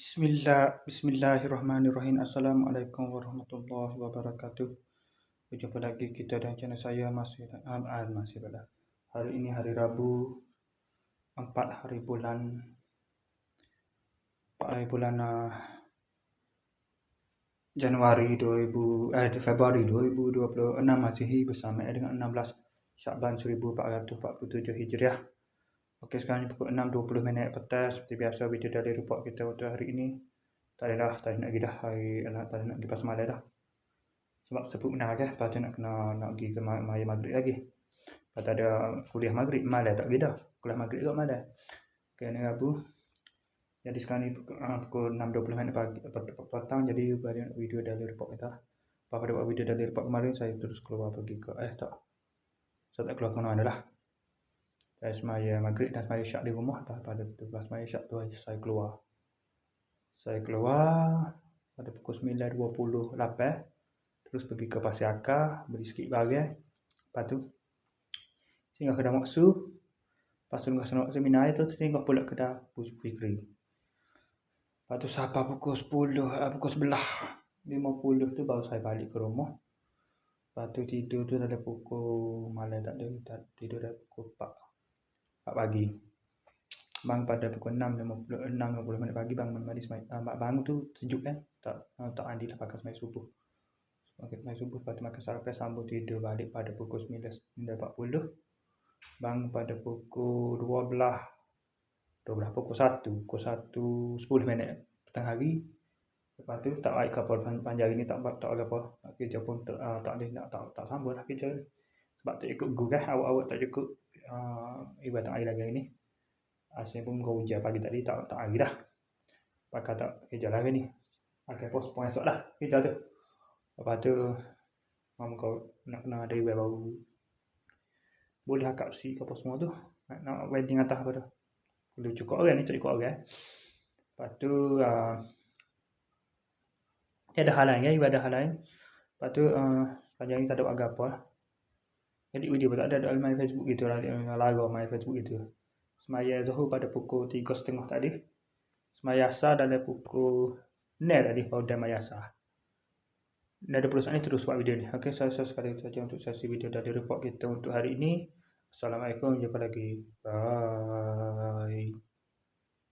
Bismillahirrahmanirrahim. Assalamualaikum warahmatullahi wabarakatuh. Berjumpa lagi kita dan channel saya masih pada hari ini hari Rabu 4 hari bulan Januari Februari 2026 Masihi bersama dengan 16 Syakban 1447 Hijriah. Okey, sekarang pukul 6.20 petang. Seperti biasa, video dari report kita untuk hari ini tak nak pergi dah tak nak pergi pas malam dah. Sebab sebut benar kan, lepas tu nak pergi ke maya maghrib lagi. Lepas tu ada kuliah maghrib, malam tak pergi dah. Kuliah maghrib kat malam. Okey, ni Rabu. Jadi sekarang ni pukul 6.20 pagi petang. Jadi banyak video dari report kita. Lepas pada buat video dari report kemarin, saya terus keluar pergi ke saya tak keluar ke mana lah. Saya semaya maghrib dan semaya syak di rumah. Pada tu lepas semaya syak tu saya keluar. Pada pukul 9.28. Terus pergi ke Pasir Akar, beli sikit barang. Lepas tu singgah kedai Maksu. Lepas tu singgah seminar tu singgah pula kedai Fikri. Lepas tu sampai pukul 11.50 tu baru saya balik ke rumah. Lepas tu tidur tu dah pukul malam tak tidur dah pukul 4 pagi. Bangun pada pukul 6.50 pagi, bangun mandi bangun tu sejuk kan. Tak mandi lah, pakai semai subuh. Makan subuh, lepas tu makan sarapan, sambung tidur balik pada pukul 9.40. Bangun pada pukul 12 pukul 1 10 petang hari. Lepas tu tak baik kapal panjang hari ni, tak ada apa nak kerja pun tak sambung lah kerja. Sebab tak ikut guru kan, awak tak ikut ibadah air lagi ni. Asyik pun kau hujan pagi tadi, tak hari dah. Pakai tak kerja lagi ni. Akan postpone esok lah kerja tu. Lepas tu kau nak kena ada web baru. Boleh akak si ke apa semua tu. Nak wedding atas apa tu. Boleh cukup orang ni, tak cukup orang. Lepas tu ada hal lain, ibadah hal lain. Lepas tu sepanjang ni tak ada agak apa lah. Jadi video pun tak ada main Facebook gitu lah. Lagu main Facebook gitu. Semaya Zuhur pada pukul 3.30 tadi. Semaya Asar dah pukul 9 tadi. Baru dah Semaya Asar. Dah 20 saat ni terus buat video ni. Okey, saya sekali saja untuk sesi video dari report kita untuk hari ini. Assalamualaikum, jumpa lagi. Bye.